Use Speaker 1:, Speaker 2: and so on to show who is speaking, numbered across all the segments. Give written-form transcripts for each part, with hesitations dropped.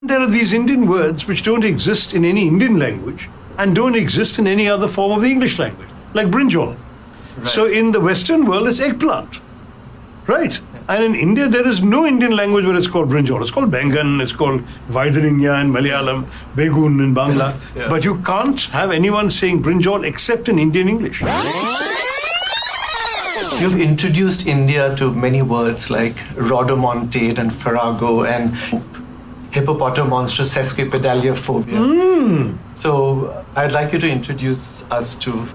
Speaker 1: There are these Indian words which don't exist in any Indian language and don't exist in any other form of the English language, like brinjal. Right. So in the Western world, it's eggplant, right? And in India, there is no Indian language where it's called brinjal. It's called bengan, it's called vaidaninya in Malayalam, begun in Bangla. Yeah. But you can't have anyone saying brinjal except in Indian English.
Speaker 2: You've introduced India to many words like rhodomontade and farrago and hippopotamonstro sesquipedaliophobia. So I'd like you to introduce us to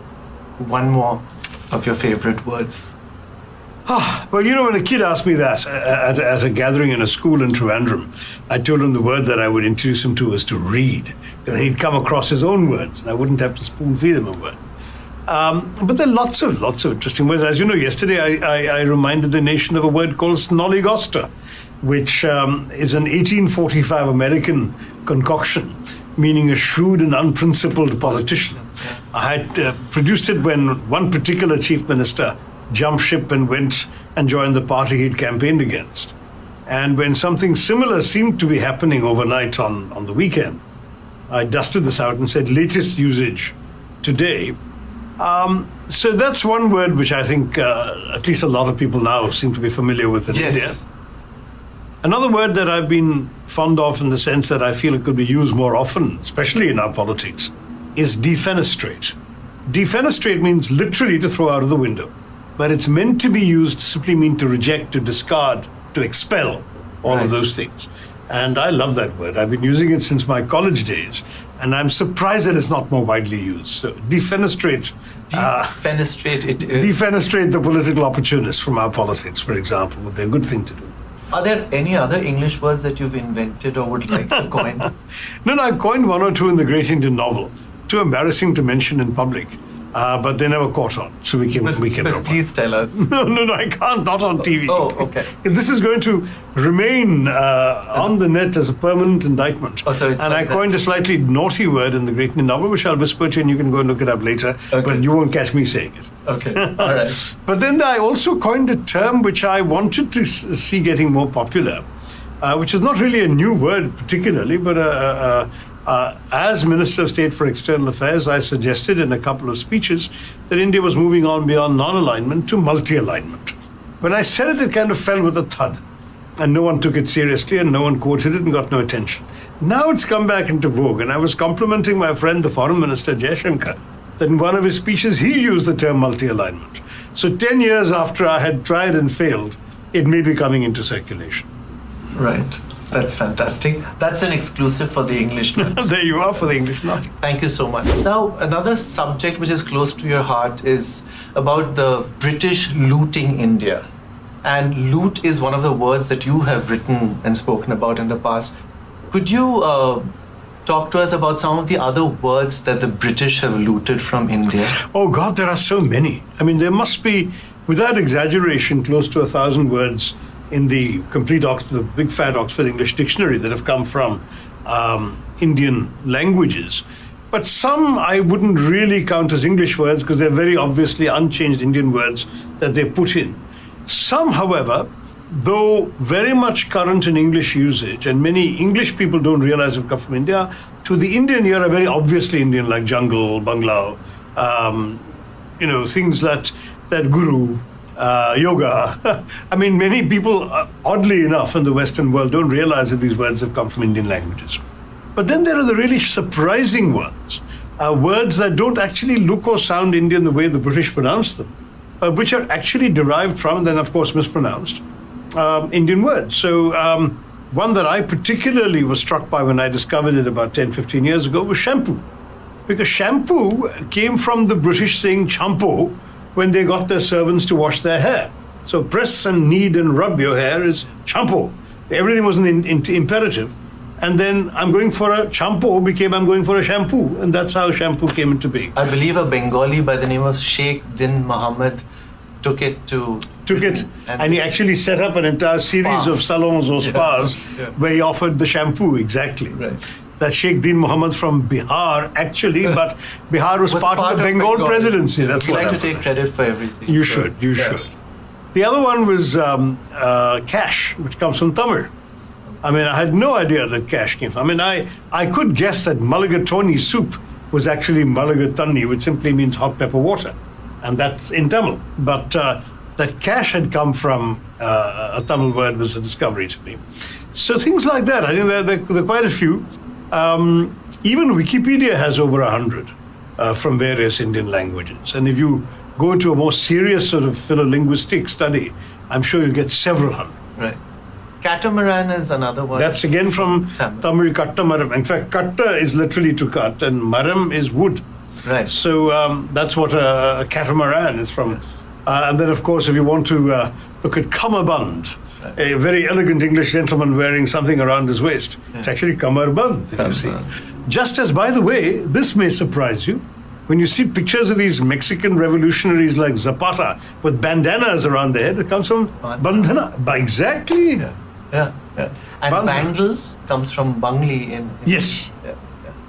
Speaker 2: one more of your favorite words.
Speaker 1: Well, you know, when a kid asked me that at a gathering in a school in Trivandrum, I told him the word that I would introduce him to was to read. And he'd come across his own words, and I wouldn't have to spoon feed him a word. But there are lots of interesting words. As you know, yesterday I reminded the nation of a word called snollygoster, which is an 1845 American concoction, meaning a shrewd and unprincipled politician. I had produced it when one particular chief minister jumped ship and went and joined the party he'd campaigned against. And when something similar seemed to be happening overnight on the weekend, I dusted this out and said, latest usage today. So that's one word which I think at least a lot of people now seem to be familiar with in India. Another word that I've been fond of in the sense that I feel it could be used more often, especially in our politics, is defenestrate. Defenestrate means literally to throw out of the window, but it's meant to be used to simply mean to reject, to discard, to expel, all of those things. And I love that word. I've been using it since my college days, and I'm surprised that it's not more widely used. So defenestrate. Defenestrate the political opportunists from our politics, for example, would be a good thing to do.
Speaker 2: Are there any other English words that you've invented or would like to coin?
Speaker 1: No, I coined one or two in the Great Indian Novel. Too embarrassing to mention in public. But they never caught on, so we can
Speaker 2: But please tell us.
Speaker 1: No, I can't, not on TV.
Speaker 2: Oh, okay.
Speaker 1: This is going to remain on the net as a permanent indictment.
Speaker 2: Oh, so it's
Speaker 1: and I coined a slightly naughty word in the Great Indian Novel, which I'll whisper to you and you can go and look it up later, but you won't catch me saying it.
Speaker 2: Okay, all right.
Speaker 1: But then I also coined a term which I wanted to see getting more popular, which is not really a new word particularly, but as Minister of State for External Affairs, I suggested in a couple of speeches that India was moving on beyond non-alignment to multi-alignment. When I said it kind of fell with a thud, and no one took it seriously, and no one quoted it and got no attention. Now it's come back into vogue, and I was complimenting my friend, the Foreign Minister, Jaishankar, that in one of his speeches, he used the term multi-alignment. So 10 years after I had tried and failed, it may be coming into circulation.
Speaker 2: Right. That's fantastic. That's an exclusive for the English Nut.
Speaker 1: There you are for the English Nut.
Speaker 2: Thank you so much. Now, another subject which is close to your heart is about the British looting India. And loot is one of the words that you have written and spoken about in the past. Could you talk to us about some of the other words that the British have looted from India?
Speaker 1: Oh God, there are so many. I mean, there must be, without exaggeration, close to 1,000 words in the complete the big fat Oxford English Dictionary that have come from Indian languages. But some I wouldn't really count as English words because they're very obviously unchanged Indian words that they put in. Some, however, though very much current in English usage, and many English people don't realize have come from India, to the Indian ear are very obviously Indian, like jungle, bungalow, things that guru, yoga. I mean, many people, oddly enough, in the Western world don't realize that these words have come from Indian languages. But then there are the really surprising ones, words that don't actually look or sound Indian the way the British pronounce them, but which are actually derived from, and then of course mispronounced, Indian words. So one that I particularly was struck by when I discovered it about 10, 15 years ago was shampoo. Because shampoo came from the British saying champo, when they got their servants to wash their hair. So press and knead and rub your hair is champo. Everything was an imperative. And then I'm going for a champo became I'm going for a shampoo. And that's how shampoo came into being.
Speaker 2: I believe a Bengali by the name of Sheikh Din Muhammad took it.
Speaker 1: And he actually set up an entire series of salons or spas where he offered the shampoo, exactly.
Speaker 2: Right.
Speaker 1: That Sheikh Din Muhammad from Bihar, actually, but Bihar was part of the Bengal presidency. That's
Speaker 2: you
Speaker 1: what
Speaker 2: like to take credit for everything.
Speaker 1: You should. The other one was cash, which comes from Tamil. I mean, I had no idea that cash came from. I mean, I could guess that mulligatawny soup was actually mulligatawny, which simply means hot pepper water. And that's in Tamil. But that cash had come from a Tamil word was a discovery to me. So things like that, I think there are quite a few. Even Wikipedia has over 100 from various Indian languages. And if you go into a more serious sort of linguistic study, I'm sure you'll get several hundred.
Speaker 2: Right. Catamaran is another one.
Speaker 1: That's again from Tamil kattamaram. In fact, katta is literally to cut, and maram is wood.
Speaker 2: Right.
Speaker 1: So that's what a catamaran is from.
Speaker 2: Yes.
Speaker 1: And then, of course, if you want to look at kamarband, a very elegant English gentleman wearing something around his waist, it's actually kamarband, you see. Just as, by the way, this may surprise you, when you see pictures of these Mexican revolutionaries like Zapata with bandanas around their head, it comes from bandhana. Exactly.
Speaker 2: Yeah. And
Speaker 1: Bandhana.
Speaker 2: bangle comes from Bangli in
Speaker 1: Yes.
Speaker 2: Yeah.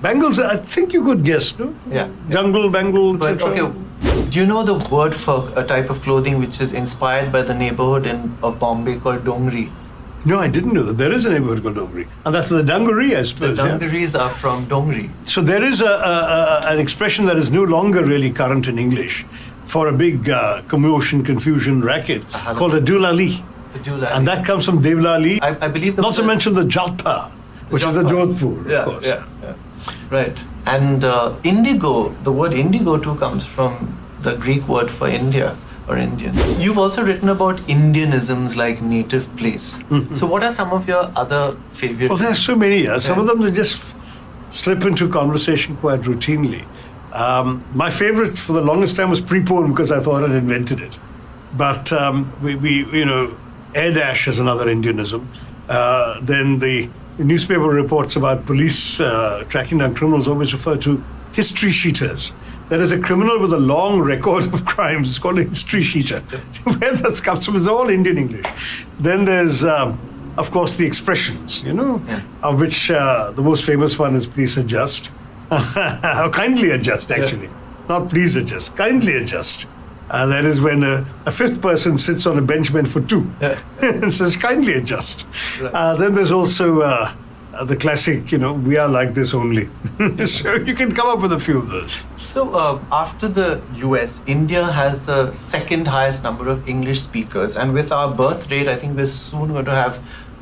Speaker 1: Bangles, I think you could guess, no?
Speaker 2: Yeah.
Speaker 1: Jungle, bangle,
Speaker 2: But,
Speaker 1: etc.
Speaker 2: okay, do you know the word for a type of clothing which is inspired by the neighborhood of Bombay called Dongri?
Speaker 1: No, I didn't know that. There is a neighborhood called Dongri. And that's the dungaree, I
Speaker 2: The
Speaker 1: suppose.
Speaker 2: dungarees are from Dongri.
Speaker 1: So there is an expression that is no longer really current in English for a big commotion, confusion racket called a dulali.
Speaker 2: The Dulali.
Speaker 1: And that comes from Devlali.
Speaker 2: I believe
Speaker 1: Not to mention the Jalpa, which is the Jodhpur, of course.
Speaker 2: Yeah. Right. And indigo, the word indigo too comes from the Greek word for India or Indian. You've also written about Indianisms like native place. So what are some of your other favorites?
Speaker 1: Well, there are so many. Some of them they just slip into conversation quite routinely. My favorite for the longest time was prepone because I thought I'd invented it. But air dash is another Indianism. Then the newspaper reports about police tracking down criminals always refer to history sheeters. There is a criminal with a long record of crimes. It's called a history sheeter. Where that comes from is all Indian English. Then there's, of course, the expressions, of which the most famous one is please adjust. Kindly adjust, actually. Not please adjust, kindly adjust. That is when a fifth person sits on a bench meant for two and says, kindly adjust. Right. Then there's also the classic, we are like this only. So you can come up with a few of those.
Speaker 2: So after the US, India has the second highest number of English speakers. And with our birth rate, I think we're soon going to have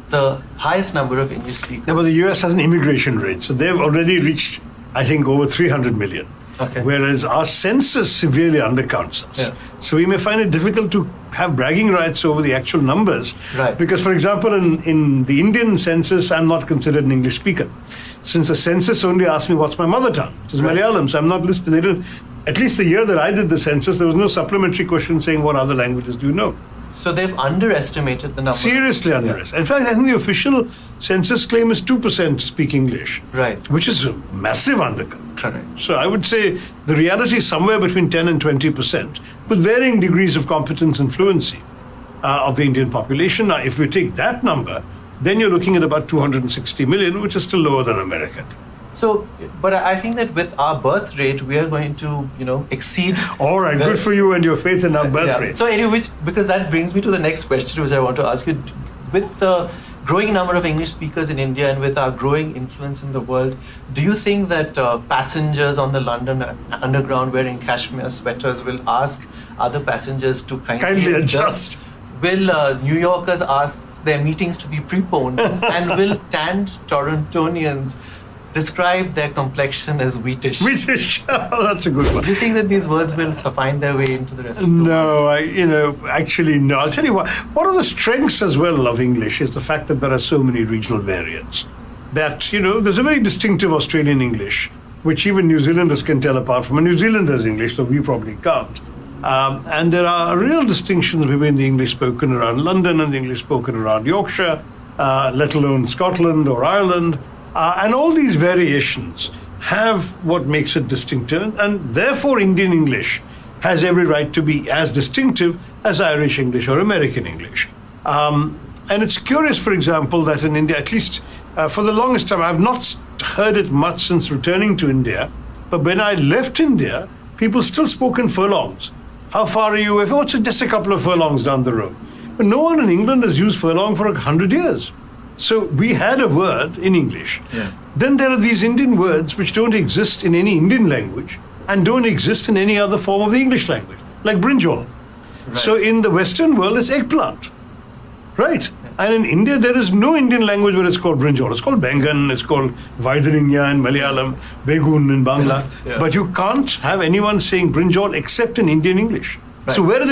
Speaker 2: the highest number of English speakers.
Speaker 1: Yeah, but the US has an immigration rate. So they've already reached, I think, over 300 million.
Speaker 2: Okay.
Speaker 1: Whereas our census severely undercounts us. Yeah. So we may find it difficult to have bragging rights over the actual numbers.
Speaker 2: Right.
Speaker 1: Because, for example, in the Indian census, I'm not considered an English speaker. Since the census only asked me what's my mother tongue, which is Malayalam, so I'm not listed. They didn't, at least the year that I did the census, there was no supplementary question saying what other languages do you know.
Speaker 2: So they've underestimated the number.
Speaker 1: Seriously underestimated. In fact, I think the official census claim is 2% speak English.
Speaker 2: Right.
Speaker 1: Which is a massive undercount.
Speaker 2: Correct.
Speaker 1: So I would say the reality is somewhere between 10 and 20%, with varying degrees of competence and fluency of the Indian population. Now, if we take that number, then you're looking at about 260 million, which is still lower than America.
Speaker 2: So, but I think that with our birth rate, we are going to, exceed.
Speaker 1: All right, good for you and your faith in our birth rate.
Speaker 2: So anyway, because that brings me to the next question, which I want to ask you. With the growing number of English speakers in India and with our growing influence in the world, do you think that passengers on the London Underground wearing cashmere sweaters will ask other passengers to kindly adjust? Will New Yorkers ask their meetings to be preponed? And will tanned Torontonians describe their complexion as wheatish?
Speaker 1: Wheatish, oh, that's a good one.
Speaker 2: Do you think that these words will find their way into the rest of the world?
Speaker 1: No, actually no. I'll tell you what. One of the strengths as well of English is the fact that there are so many regional variants. That, there's a very distinctive Australian English, which even New Zealanders can tell apart from a New Zealander's English, though we probably can't. And there are real distinctions between the English spoken around London and the English spoken around Yorkshire, let alone Scotland or Ireland. And all these variations have what makes it distinctive, and therefore Indian English has every right to be as distinctive as Irish English or American English. And it's curious, for example, that in India, at least for the longest time, I've not heard it much since returning to India, but when I left India, people still spoke in furlongs. How far are you away? Oh, it's just a couple of furlongs down the road. But no one in England has used furlong for 100 years. So we had a word in English.
Speaker 2: Yeah.
Speaker 1: Then there are these Indian words which don't exist in any Indian language and don't exist in any other form of the English language, like brinjal.
Speaker 2: Right.
Speaker 1: So in the Western world, it's eggplant, right? And in India, there is no Indian language where it's called brinjal. It's called bengan, it's called vaidarinya in Malayalam, begun in Bangla.
Speaker 2: Yeah.
Speaker 1: But you can't have anyone saying brinjal except in Indian English. So
Speaker 2: Right.
Speaker 1: where are the